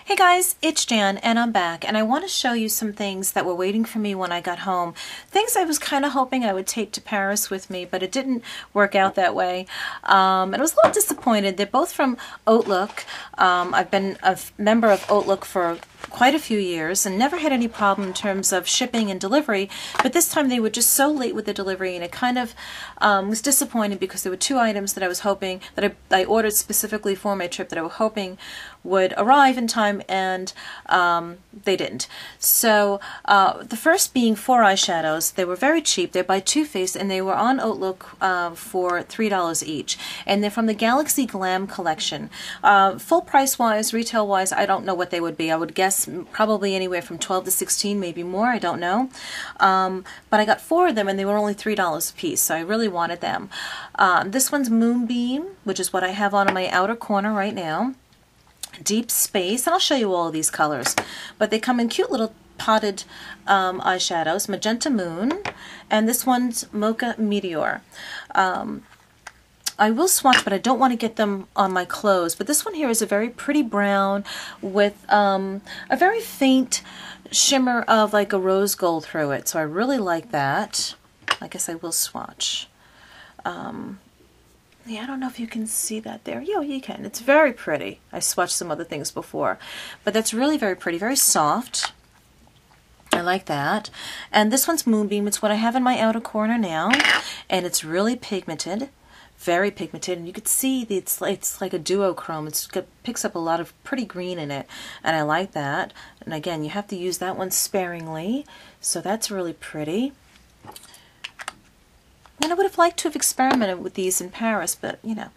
Hey guys, it's Jan and I'm back, and I want to show you some things that were waiting for me when I got home. Things I was kind of hoping I would take to Paris with me, but it didn't work out that way. And I was a little disappointed. They're both from Hautelook. I've been a member of Hautelook for quite a few years and never had any problem in terms of shipping and delivery, but this time they were just so late with the delivery, and it kind of was disappointing because there were two items that I was hoping, that I ordered specifically for my trip, that I was hoping would arrive in time, and they didn't. So the first being 4 eyeshadows. They were very cheap. They're by Too Faced, and they were on Hautelook for $3 each, and they're from the Galaxy Glam collection. Full price wise, retail wise, I don't know what they would be. I would guess probably anywhere from 12 to 16, maybe more, I don't know. But I got 4 of them and they were only $3 a piece, so I really wanted them. This one's Moonbeam, which is what I have on in my outer corner right now. Deep Space, and I'll show you all of these colors, but they come in cute little potted eyeshadows. Magenta Moon, and this one's Mocha Meteor. I will swatch, but I don't want to get them on my clothes. But this one here is a very pretty brown with a very faint shimmer of like a rose gold through it. So I really like that. I guess I will swatch. Yeah, I don't know if you can see that there. Yeah, you can. It's very pretty. I swatched some other things before. But that's really very pretty, very soft. I like that. And this one's Moonbeam. It's what I have in my outer corner now. And it's really pigmented. Very pigmented, and you could see it's like a duochrome. It picks up a lot of pretty green in it, and I like that. And again, you have to use that one sparingly, so that's really pretty. And I would have liked to have experimented with these in Paris, but you know,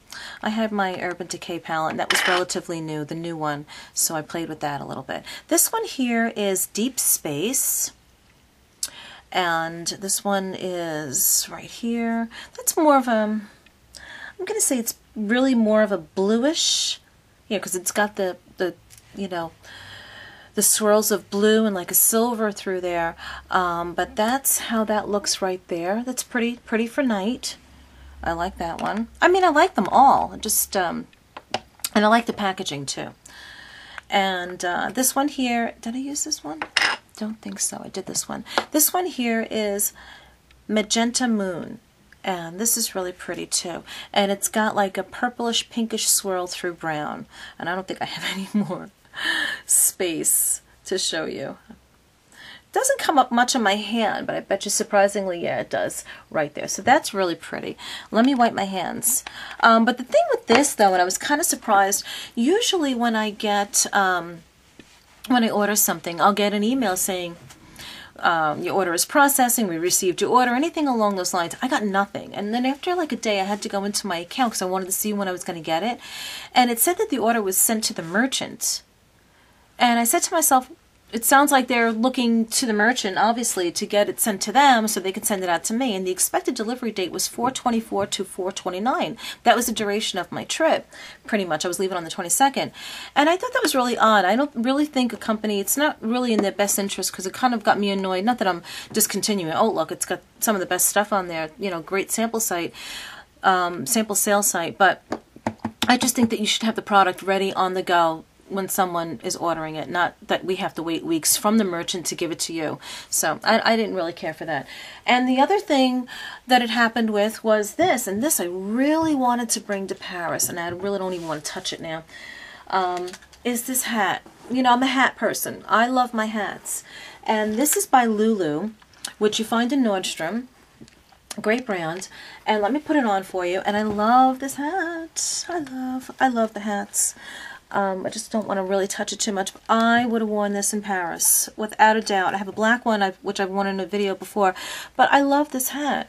I had my Urban Decay palette, and that was relatively new, the new one, so I played with that a little bit. This one here is Deep Space. And this one is right here. That's more of a, I'm going to say it's really more of a bluish, because it's got the you know, the swirls of blue and like a silver through there. But that's how that looks right there. That's pretty for night. I like that one. I mean, I like them all. Just and I like the packaging too. And this one here, did I use this one? Don't think so. I did this one. This one here is Magenta Moon. And this is really pretty too. And it's got like a purplish pinkish swirl through brown. And I don't think I have any more space to show you. It doesn't come up much on my hand, but I bet you surprisingly, yeah, it does right there. So that's really pretty. Let me wipe my hands. But the thing with this though, and I was kind of surprised, usually when I get, when I order something, I'll get an email saying, your order is processing, we received your order, anything along those lines. I got nothing. And then after like a day, I had to go into my account because I wanted to see when I was going to get it. And it said that the order was sent to the merchant. And I said to myself, it sounds like they're looking to the merchant, obviously, to get it sent to them so they can send it out to me. And the expected delivery date was 4/24 to 4/29. That was the duration of my trip, pretty much. I was leaving on the 22nd. And I thought that was really odd. I don't really think a company, it's not really in their best interest, because it kind of got me annoyed. Not that I'm discontinuing. Oh, look, it's got some of the best stuff on there. You know, great sample site, sample sales site. But I just think that you should have the product ready on the go when someone is ordering it, not that we have to wait weeks from the merchant to give it to you. So I didn't really care for that. And the other thing that it happened with was this, and this I really wanted to bring to Paris, and I really don't even want to touch it now, is this hat. You know, I'm a hat person. I love my hats. And this is by Lulu, which you find in Nordstrom. Great brand. And let me put it on for you. And I love this hat. I love the hats. I just don't want to really touch it too much. But I would have worn this in Paris, without a doubt. I have a black one, which I've worn in a video before, but I love this hat.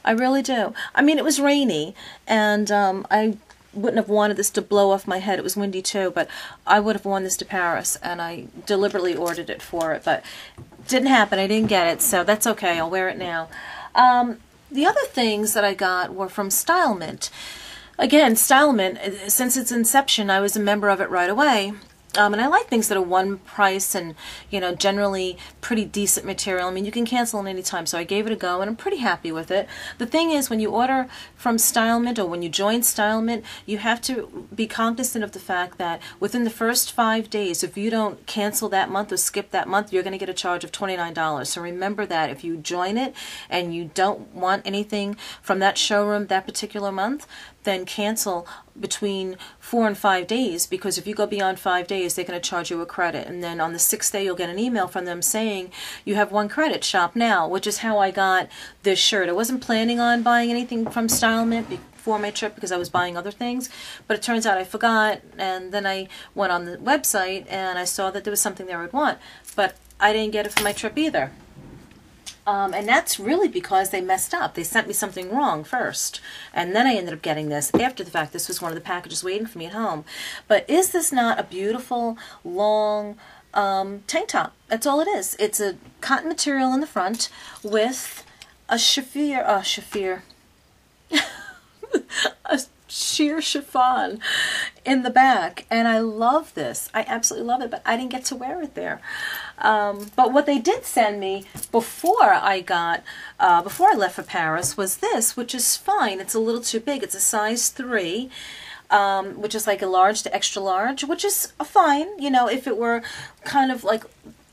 I really do. I mean, it was rainy, and I wouldn't have wanted this to blow off my head. It was windy too, but I would have worn this to Paris, and I deliberately ordered it for it, but it didn't happen. I didn't get it, so that's okay. I'll wear it now. The other things that I got were from Stylemint. Again, Stylemint, since its inception, I was a member of it right away. And I like things that are one price and, you know, generally pretty decent material. I mean, you can cancel at any time, so I gave it a go, and I'm pretty happy with it. The thing is, when you order from Stylemint or when you join Stylemint, you have to be cognizant of the fact that within the first 5 days, if you don't cancel that month or skip that month, you're going to get a charge of $29. So remember that if you join it and you don't want anything from that showroom that particular month, then cancel between 4 and 5 days, because if you go beyond 5 days, they're going to charge you a credit. And then on the 6th day, you'll get an email from them saying, you have 1 credit, shop now, which is how I got this shirt. I wasn't planning on buying anything from Stylemint before my trip because I was buying other things, but it turns out I forgot, and then I went on the website and I saw that there was something there I'd want, but I didn't get it for my trip either. And that's really because they messed up. They sent me something wrong first, and then I ended up getting this after the fact. This was one of the packages waiting for me at home. But is this not a beautiful, long tank top? That's all it is. It's a cotton material in the front with a a sheer chiffon in the back, and I love this. I absolutely love it, but I didn't get to wear it there. But what they did send me before I left for Paris was this, which is fine. It's a little too big. It's a size 3, which is like a large to extra large, which is fine. You know, if it were kind of like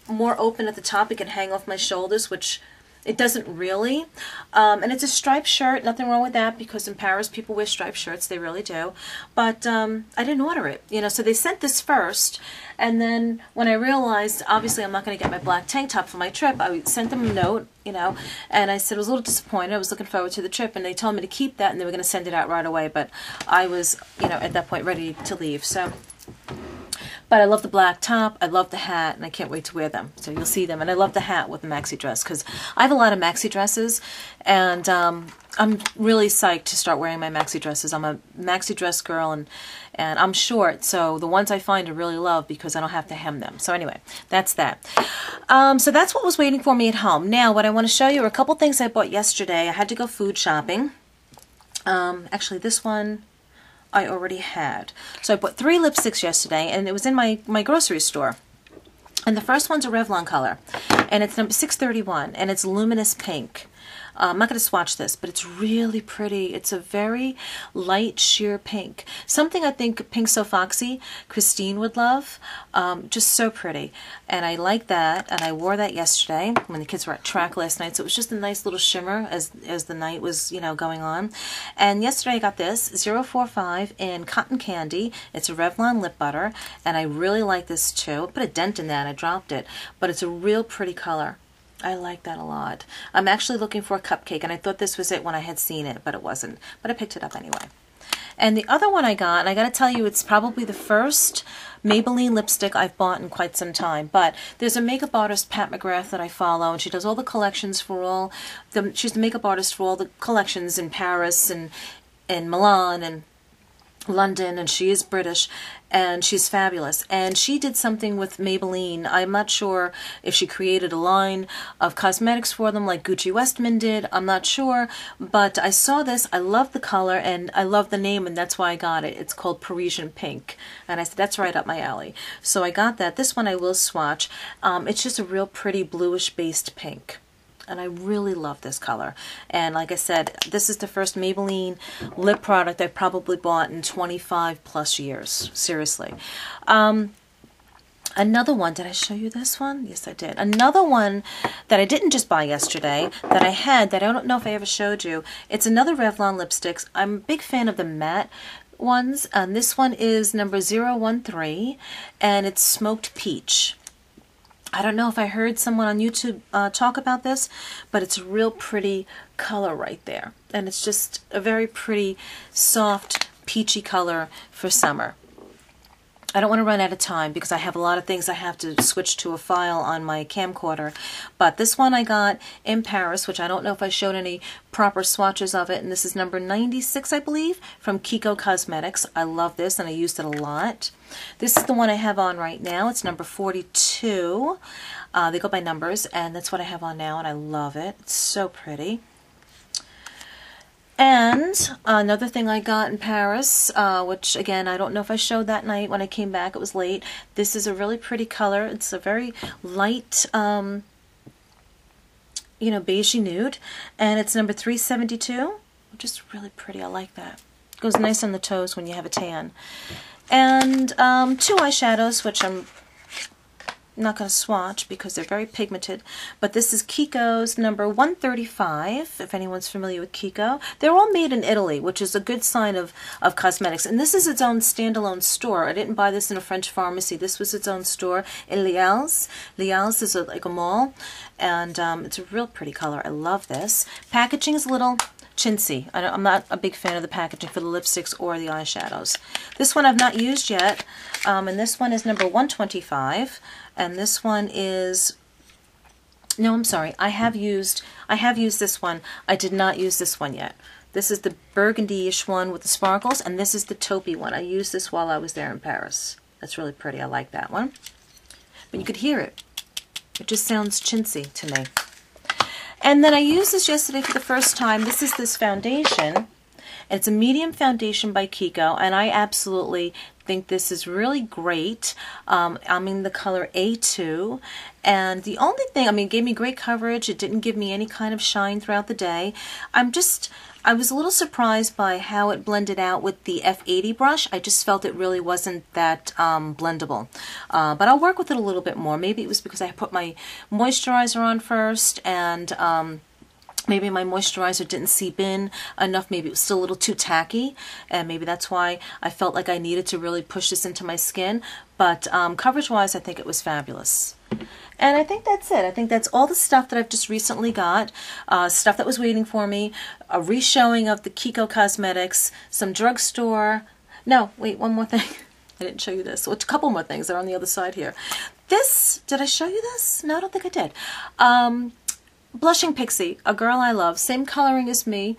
more open at the top, it can hang off my shoulders, which it doesn't really. And it's a striped shirt. Nothing wrong with that, because in Paris people wear striped shirts. They really do. But I didn't order it. You know, so they sent this first. And then when I realized, obviously I'm not going to get my black tank top for my trip, I sent them a note, you know, and I said I was a little disappointed. I was looking forward to the trip, and they told me to keep that, and they were going to send it out right away. But I was, you know, at that point ready to leave. So... But I love the black top, I love the hat, and I can't wait to wear them. So you'll see them. And I love the hat with the maxi dress, because I have a lot of maxi dresses, and I'm really psyched to start wearing my maxi dresses. I'm a maxi dress girl, and I'm short, so the ones I find I really love because I don't have to hem them. So anyway, that's that. So that's what was waiting for me at home. Now, what I want to show you are a couple things I bought yesterday. I had to go food shopping. Actually, this one I already had. So I bought 3 lipsticks yesterday, and it was in my grocery store. And the first one's a Revlon color, and it's number 631, and it's luminous pink. I'm not going to swatch this, but it's really pretty. It's a very light sheer pink. Something I think Pink So Foxy, Christine would love. Just so pretty. And I like that, and I wore that yesterday when the kids were at track last night, so it was just a nice little shimmer as the night was, you know, going on. And yesterday I got this, 045 in Cotton Candy. It's a Revlon lip butter, and I really like this too. I put a dent in that, I dropped it, but it's a real pretty color. I like that a lot. I'm actually looking for a cupcake, and I thought this was it when I had seen it, but it wasn't. But I picked it up anyway. And the other one I got, and I got to tell you, it's probably the first Maybelline lipstick I've bought in quite some time. But there's a makeup artist, Pat McGrath, that I follow, and she does all the collections for all. She's the makeup artist for all the collections in Paris and Milan and London, and she is British, and she's fabulous. And she did something with Maybelline. I'm not sure if she created a line of cosmetics for them like Gucci Westman did. I'm not sure, but I saw this. I love the color, and I love the name, and that's why I got it. It's called Parisian Pink, and I said that's right up my alley. So I got that. This one I will swatch. It's just a real pretty bluish based pink. And I really love this color. And like I said, this is the first Maybelline lip product I've probably bought in 25 plus years. Seriously. Another one, did I show you this one? Yes, I did. Another one that I didn't just buy yesterday, that I had, that I don't know if I ever showed you. It's another Revlon lipsticks. I'm a big fan of the matte ones. And this one is number 013, and it's Smoked Peach. I don't know if I heard someone on YouTube talk about this, but it's a real pretty color right there. And it's just a very pretty, soft, peachy color for summer. I don't want to run out of time because I have a lot of things I have to switch to a file on my camcorder. But this one I got in Paris, which I don't know if I showed any proper swatches of it. And this is number 96, I believe, from Kiko Cosmetics. I love this, and I used it a lot. This is the one I have on right now. It's number 42. They go by numbers, and that's what I have on now, and I love it. It's so pretty. And another thing I got in Paris, which again, I don't know if I showed that night when I came back, it was late. This is a really pretty color. It's a very light, you know, beigey nude. And it's number 372, which is really pretty. I like that. It goes nice on the toes when you have a tan. And 2 eyeshadows, which I'm not going to swatch because they're very pigmented, but this is Kiko's number 135, if anyone's familiar with Kiko. They're all made in Italy, which is a good sign of cosmetics. And this is its own standalone store. I didn't buy this in a French pharmacy. This was its own store in Liège. Liège is like a mall, and it's a real pretty color. I love this. Packaging is a little chintzy. I'm not a big fan of the packaging for the lipsticks or the eyeshadows. This one I've not used yet, and this one is number 125, and this one is, no, I'm sorry, I have used this one. I did not use this one yet. This is the burgundy-ish one with the sparkles, and this is the taupey one. I used this while I was there in Paris. That's really pretty. I like that one. But you could hear it. It just sounds chintzy to me. And then I used this yesterday for the first time. This is this foundation. It's a medium foundation by Kiko, and I absolutely think this is really great. I'm in the color A2, and the only thing, I mean, it gave me great coverage. It didn't give me any kind of shine throughout the day. I was a little surprised by how it blended out with the F80 brush. I just felt it really wasn't that blendable. But I'll work with it a little bit more. Maybe it was because I put my moisturizer on first, and maybe my moisturizer didn't seep in enough. Maybe it was still a little too tacky, and maybe that's why I felt like I needed to really push this into my skin. But coverage-wise, I think it was fabulous. And I think that's it. I think that's all the stuff that I've just recently got, stuff that was waiting for me, a re-showing of the Kiko Cosmetics, some drugstore. No, wait, one more thing. I didn't show you this. Well, a couple more things that are on the other side here. This, did I show you this? No, I don't think I did. Blushing Pixie, a girl I love, same coloring as me.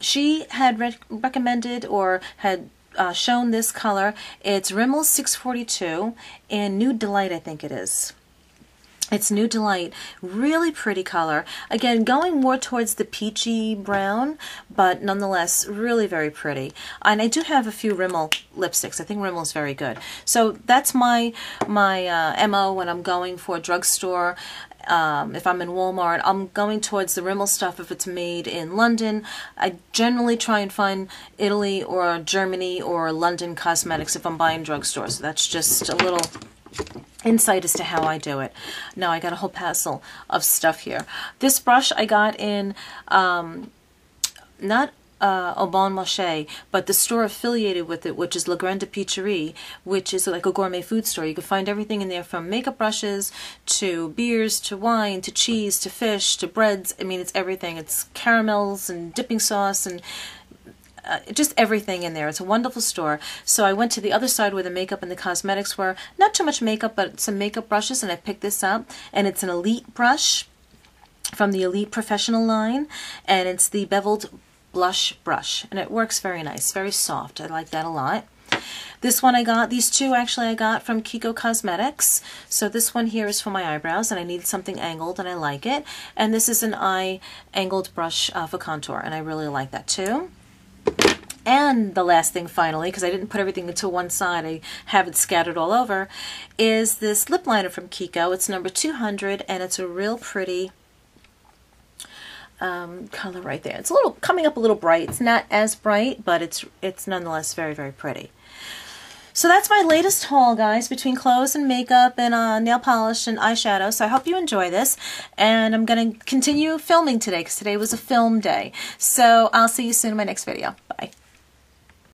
She had recommended or had shown this color. It's Rimmel 642 in Nude Delight, I think it is. It's Nude Delight, really pretty color. Again, going more towards the peachy brown, but nonetheless, really very pretty. And I do have a few Rimmel lipsticks. I think Rimmel is very good. So that's my MO when I'm going for a drugstore. If I'm in Walmart, I'm going towards the Rimmel stuff if it's made in London. I generally try and find Italy or Germany or London cosmetics if I'm buying drugstores. So that's just a little insight as to how I do it. Now I got a whole parcel of stuff here. This brush I got in not Au Bon Marché, but the store affiliated with it, which is La Grande Épicerie, which is like a gourmet food store. You can find everything in there, from makeup brushes to beers to wine to cheese to fish to breads. I mean, it's everything. It's caramels and dipping sauce and just everything in there. It's a wonderful store. So I went to the other side where the makeup and the cosmetics were. Not too much makeup, but some makeup brushes, and I picked this up. And it's an Elite brush from the Elite Professional line, and it's the beveled blush brush, and it works very nice, very soft. I like that a lot. This one I got, these two actually I got from Kiko Cosmetics. So this one here is for my eyebrows, and I needed something angled, and I like it. And this is an eye angled brush for contour, and I really like that too. And the last thing finally, because I didn't put everything into one side, I have it scattered all over, is this lip liner from Kiko. It's number 200, and it's a real pretty color right there. It's a little coming up a little bright. It's not as bright, but it's nonetheless very, very pretty. So that's my latest haul, guys, between clothes and makeup and nail polish and eyeshadow. So I hope you enjoy this, and I'm going to continue filming today because today was a film day. So I'll see you soon in my next video. Bye.